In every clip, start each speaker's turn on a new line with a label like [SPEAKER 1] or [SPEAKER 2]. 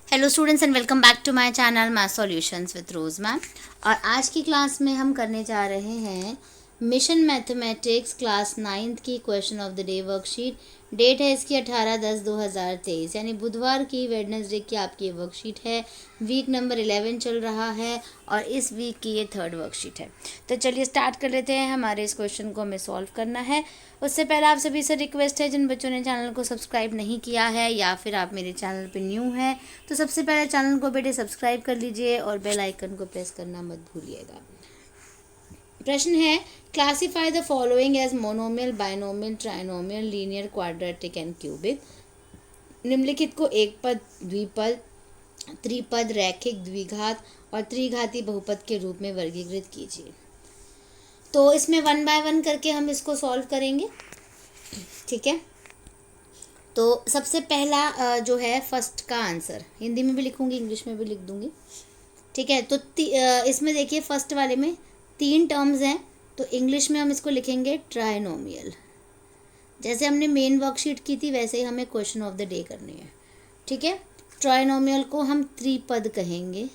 [SPEAKER 1] Hello students and welcome back to my channel math solutions with Rose ma'am. और आज की class में हम करने जा रहे हैं मिशन मैथमेटिक्स क्लास 9th की question of the day worksheet. Date है इसकी 18/10/2023 यानी बुधवार की वेडनेसडे की आपकी ये वर्कशीट है। वीक नंबर 11 चल रहा है और इस वीक की ये थर्ड वर्कशीट है। तो चलिए स्टार्ट कर लेते हैं। हमारे इस क्वेश्चन को हमें सॉल्व करना है। उससे पहले आप सभी से रिक्वेस्ट है, जिन बच्चों ने चैनल को सब्सक्राइब नहीं किया है या फिर आप मेरे चैनल पे न्यू हैं, तो सबसे पहले चैनल को बेटे सब्सक्राइब कर लीजिए और बेल आइकन को प्रेस करना मत भूलिएगा। प्रश्न है, classify the following as monomial, binomial, trinomial, linear, quadratic and cubic. निम्नलिखित को एक पद, द्विपद, त्रिपद, रैखिक, द्विघात और त्रिघाती बहुपद के रूप में वर्गीकृत कीजिए। तो इसमें 1 बाय 1 करके हम इसको सॉल्व करेंगे, ठीक है। तो सबसे पहला जो है फर्स्ट का आंसर हिंदी में भी लिखूंगी, इंग्लिश में भी लिख दूंगी, ठीक है। तो इसमें देखिए फर्स्ट वाले में 3 टर्म्स हैं, तो इंग्लिश में हम इसको लिखेंगे ट्राइनोमियल। जैसे हमने मेन वर्कशीट की थी वैसे ही हमें क्वेश्चन ऑफ द डे करनी है, ठीक है। ट्राइनोमियल को हम त्रिपद कहेंगे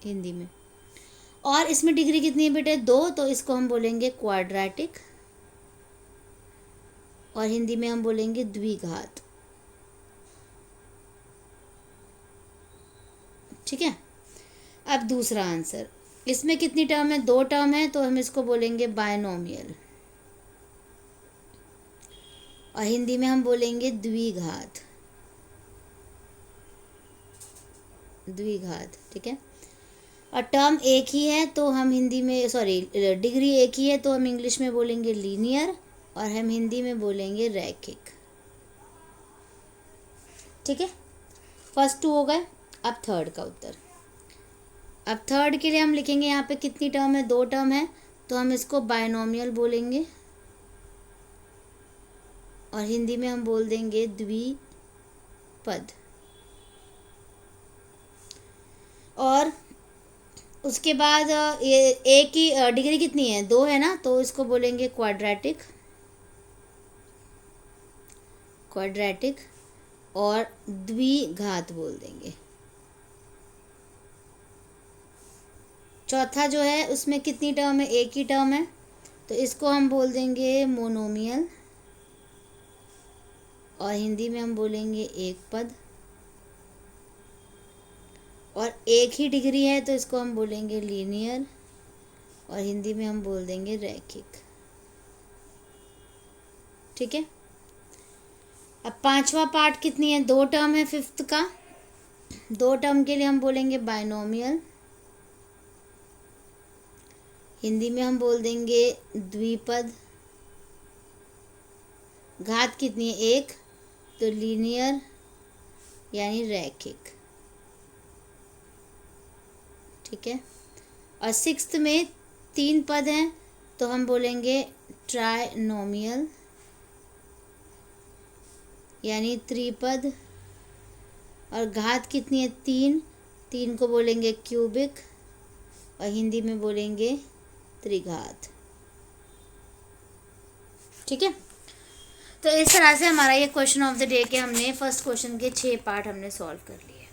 [SPEAKER 1] हिंदी में। और इसमें डिग्री कितनी है बेटे? 2, तो इसको हम बोलेंगे क्वाड्रेटिक और हिंदी में हम बोलेंगे द्विघात, ठीक है। अब दूसरा आंसर, इसमें कितनी टर्म है? 2 टर्म है, तो हम इसको बोलेंगे बायनोमियल और हिंदी में हम बोलेंगे द्विघात, द्विघात, ठीक है। और टर्म एक ही है तो हम हिंदी में डिग्री एक ही है तो हम इंग्लिश में बोलेंगे लीनियर और हम हिंदी में बोलेंगे रैखिक, ठीक है। फर्स्ट 2 हो गए। अब थर्ड का उत्तर। अब थर्ड के लिए हम लिखेंगे यहाँ पे कितनी टर्म है? 2 टर्म है, तो हम इसको बायनोमियल बोलेंगे और हिंदी में हम बोल देंगे द्विपद। और उसके बाद ये एक की डिग्री कितनी है? 2 है ना, तो इसको बोलेंगे क्वाड्रेटिक, क्वाड्रेटिक और द्विघात बोल देंगे। चौथा जो है उसमें कितनी टर्म है? एक ही टर्म है, तो इसको हम बोल देंगे मोनोमियल और हिंदी में हम बोलेंगे एक पद। और एक ही डिग्री है तो इसको हम बोलेंगे लीनियर और हिंदी में हम बोल देंगे रैखिक, ठीक है। अब पांचवा पार्ट कितनी है? 2 टर्म है फिफ्थ का। 2 टर्म के लिए हम बोलेंगे बायनोमियल, हिंदी में हम बोल देंगे द्विपद। घात कितनी है? 1, तो लीनियर यानी रैखिक, ठीक है। और सिक्स्थ में 3 पद हैं तो हम बोलेंगे ट्राइनोमियल यानी त्रिपद। और घात कितनी है? 3 को बोलेंगे क्यूबिक और हिंदी में बोलेंगे त्रिघात, ठीक है। तो इस तरह से हमारा ये क्वेश्चन ऑफ द डे के हमने फर्स्ट क्वेश्चन के 6 पार्ट हमने सॉल्व कर लिए।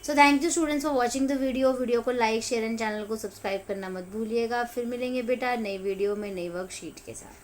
[SPEAKER 1] So thank you students for watching the video को लाइक, शेयर एंड चैनल को सब्सक्राइब करना मत भूलिएगा। फिर मिलेंगे बेटा नई वीडियो में नई वर्कशीट के साथ।